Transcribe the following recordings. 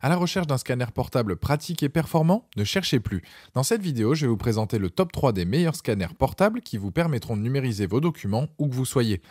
À la recherche d'un scanner portable pratique et performant, ne cherchez plus. Dans cette vidéo, je vais vous présenter le top 3 des meilleurs scanners portables qui vous permettront de numériser vos documents où que vous soyez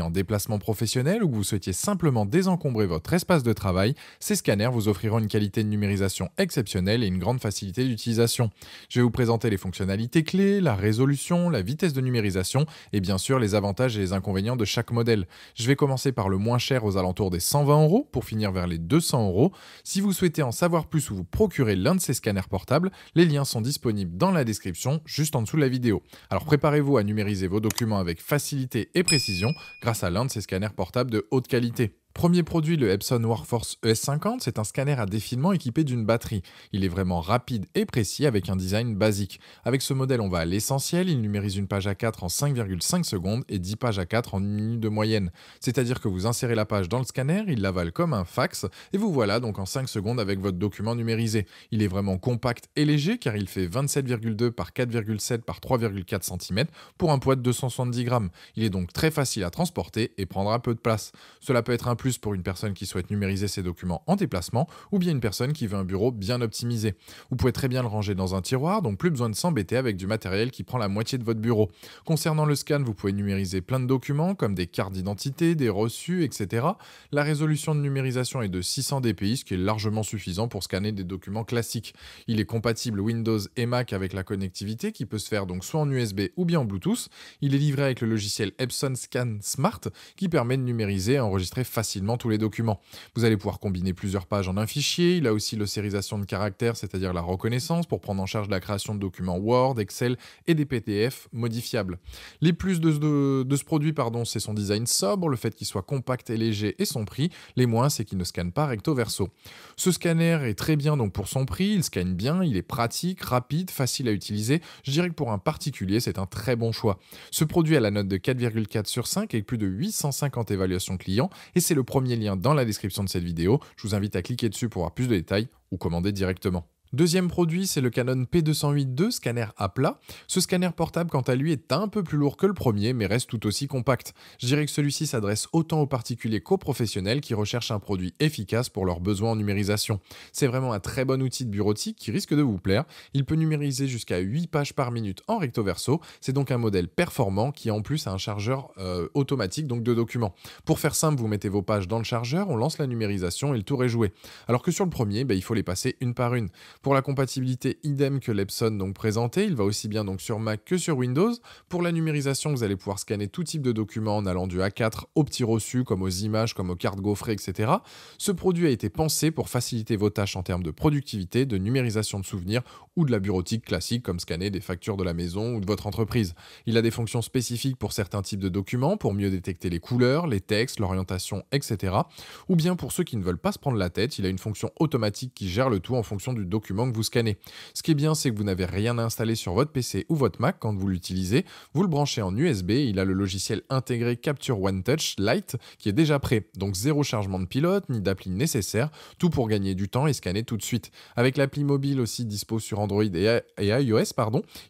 en déplacement professionnel ou que vous souhaitiez simplement désencombrer votre espace de travail. Ces scanners vous offriront une qualité de numérisation exceptionnelle et une grande facilité d'utilisation. Je vais vous présenter les fonctionnalités clés, la résolution, la vitesse de numérisation et bien sûr les avantages et les inconvénients de chaque modèle. Je vais commencer par le moins cher aux alentours des 120 € pour finir vers les 200 €. Si vous souhaitez en savoir plus ou vous procurer l'un de ces scanners portables, les liens sont disponibles dans la description, juste en dessous de la vidéo. Alors préparez-vous à numériser vos documents avec facilité et précision grâce à l'un de ces scanners portables de haute qualité. Premier produit, le Epson Workforce ES50, c'est un scanner à défilement équipé d'une batterie. Il est vraiment rapide et précis avec un design basique. Avec ce modèle, on va à l'essentiel, il numérise une page A4 en 5,5 secondes et 10 pages A4 en 1 minute de moyenne. C'est-à-dire que vous insérez la page dans le scanner, il l'avale comme un fax et vous voilà donc en 5 secondes avec votre document numérisé. Il est vraiment compact et léger car il fait 27,2 par 4,7 par 3,4 cm pour un poids de 270 grammes. Il est donc très facile à transporter et prendra peu de place. Cela peut être un plus pour une personne qui souhaite numériser ses documents en déplacement ou bien une personne qui veut un bureau bien optimisé. Vous pouvez très bien le ranger dans un tiroir, donc plus besoin de s'embêter avec du matériel qui prend la moitié de votre bureau. Concernant le scan, vous pouvez numériser plein de documents comme des cartes d'identité, des reçus, etc. La résolution de numérisation est de 600 dpi, ce qui est largement suffisant pour scanner des documents classiques. Il est compatible Windows et Mac avec la connectivité qui peut se faire donc soit en USB ou bien en Bluetooth. Il est livré avec le logiciel Epson Scan Smart qui permet de numériser et enregistrer facilement tous les documents. Vous allez pouvoir combiner plusieurs pages en un fichier. Il a aussi l'ossérisation de caractères, c'est-à-dire la reconnaissance pour prendre en charge la création de documents Word, Excel et des PDF modifiables. Les plus de ce produit, c'est son design sobre, le fait qu'il soit compact et léger et son prix. Les moins, c'est qu'il ne scanne pas recto verso. Ce scanner est très bien donc pour son prix, il scanne bien, il est pratique, rapide, facile à utiliser. Je dirais que pour un particulier, c'est un très bon choix. Ce produit a la note de 4,4 sur 5 avec plus de 850 évaluations clients et c'est le premier lien dans la description de cette vidéo. Je vous invite à cliquer dessus pour avoir plus de détails ou commander directement. Deuxième produit, c'est le Canon P208 II, scanner à plat. Ce scanner portable, quant à lui, est un peu plus lourd que le premier, mais reste tout aussi compact. Je dirais que celui-ci s'adresse autant aux particuliers qu'aux professionnels qui recherchent un produit efficace pour leurs besoins en numérisation. C'est vraiment un très bon outil de bureautique qui risque de vous plaire. Il peut numériser jusqu'à 8 pages par minute en recto verso. C'est donc un modèle performant qui en plus a un chargeur automatique donc de documents. Pour faire simple, vous mettez vos pages dans le chargeur, on lance la numérisation et le tour est joué. Alors que sur le premier, il faut les passer une par une. Pour la compatibilité, idem que l'Epson donc présenté, il va aussi bien donc sur Mac que sur Windows. Pour la numérisation, vous allez pouvoir scanner tout type de documents en allant du A4 aux petits reçus, comme aux images, comme aux cartes gaufrées, etc. Ce produit a été pensé pour faciliter vos tâches en termes de productivité, de numérisation de souvenirs ou de la bureautique classique, comme scanner des factures de la maison ou de votre entreprise. Il a des fonctions spécifiques pour certains types de documents, pour mieux détecter les couleurs, les textes, l'orientation, etc. Ou bien pour ceux qui ne veulent pas se prendre la tête, il a une fonction automatique qui gère le tout en fonction du document que vous scannez. Ce qui est bien, c'est que vous n'avez rien à installer sur votre PC ou votre Mac quand vous l'utilisez. Vous le branchez en USB, il a le logiciel intégré Capture One Touch Lite qui est déjà prêt. Donc zéro chargement de pilote, ni d'appli nécessaire, tout pour gagner du temps et scanner tout de suite. Avec l'appli mobile aussi dispo sur Android et iOS,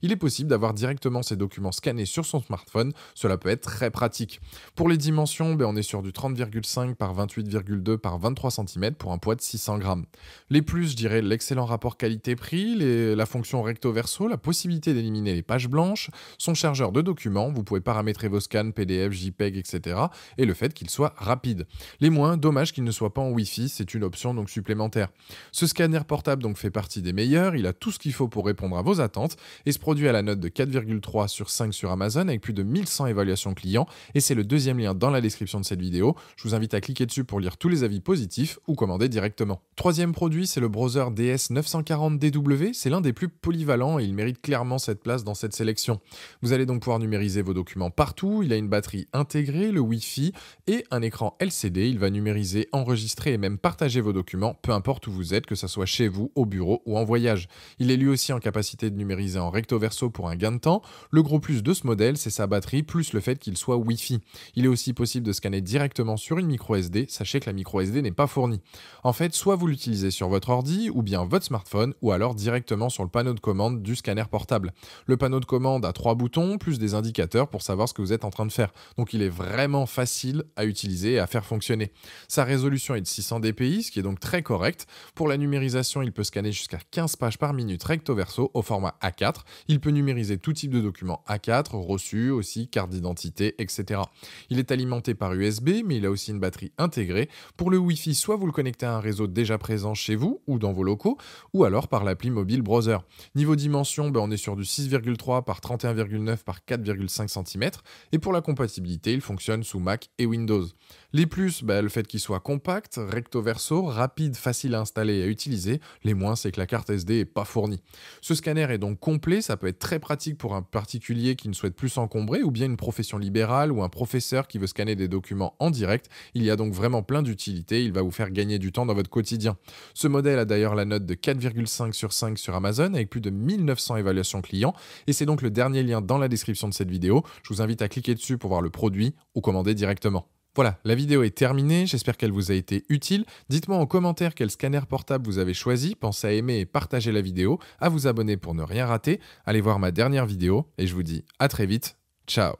il est possible d'avoir directement ces documents scannés sur son smartphone. Cela peut être très pratique. Pour les dimensions, on est sur du 30,5 par 28,2 par 23 cm pour un poids de 600 grammes. Les plus, je dirais, l'excellent rapport qualité-prix, la fonction recto verso, la possibilité d'éliminer les pages blanches, son chargeur de documents, vous pouvez paramétrer vos scans, PDF, JPEG, etc. et le fait qu'il soit rapide. Les moins, dommage qu'il ne soit pas en Wi-Fi, c'est une option donc supplémentaire. Ce scanner portable donc fait partie des meilleurs, il a tout ce qu'il faut pour répondre à vos attentes et se produit à la note de 4,3 sur 5 sur Amazon avec plus de 1100 évaluations clients et c'est le deuxième lien dans la description de cette vidéo. Je vous invite à cliquer dessus pour lire tous les avis positifs ou commander directement. Troisième produit, c'est le browser DS940DW, c'est l'un des plus polyvalents et il mérite clairement cette place dans cette sélection. Vous allez donc pouvoir numériser vos documents partout, il a une batterie intégrée, le Wi-Fi et un écran LCD. Il va numériser, enregistrer et même partager vos documents, peu importe où vous êtes, que ce soit chez vous, au bureau ou en voyage. Il est lui aussi en capacité de numériser en recto verso pour un gain de temps. Le gros plus de ce modèle, c'est sa batterie, plus le fait qu'il soit Wi-Fi. Il est aussi possible de scanner directement sur une micro SD, sachez que la micro SD n'est pas fournie. En fait, soit vous l'utilisez sur votre ordi ou bien votre smartphone, smartphone ou alors directement sur le panneau de commande du scanner portable. Le panneau de commande a 3 boutons plus des indicateurs pour savoir ce que vous êtes en train de faire. Donc il est vraiment facile à utiliser et à faire fonctionner. Sa résolution est de 600 dpi, ce qui est donc très correct. Pour la numérisation, il peut scanner jusqu'à 15 pages par minute recto verso au format A4. Il peut numériser tout type de documents A4, reçus aussi, carte d'identité, etc. Il est alimenté par USB, mais il a aussi une batterie intégrée. Pour le Wi-Fi, soit vous le connectez à un réseau déjà présent chez vous ou dans vos locaux, ou alors par l'appli mobile browser. Niveau dimension, on est sur du 6,3 par 31,9 par 4,5 cm. Et pour la compatibilité, il fonctionne sous Mac et Windows. Les plus, le fait qu'il soit compact, recto verso, rapide, facile à installer et à utiliser. Les moins, c'est que la carte SD n'est pas fournie. Ce scanner est donc complet, ça peut être très pratique pour un particulier qui ne souhaite plus s'encombrer ou bien une profession libérale ou un professeur qui veut scanner des documents en direct. Il y a donc vraiment plein d'utilités, il va vous faire gagner du temps dans votre quotidien. Ce modèle a d'ailleurs la note de 4,5 sur 5 sur Amazon avec plus de 1900 évaluations clients et c'est donc le dernier lien dans la description de cette vidéo. Je vous invite à cliquer dessus pour voir le produit ou commander directement. Voilà, la vidéo est terminée, j'espère qu'elle vous a été utile. Dites-moi en commentaire quel scanner portable vous avez choisi, pensez à aimer et partager la vidéo, à vous abonner pour ne rien rater, allez voir ma dernière vidéo et je vous dis à très vite, ciao.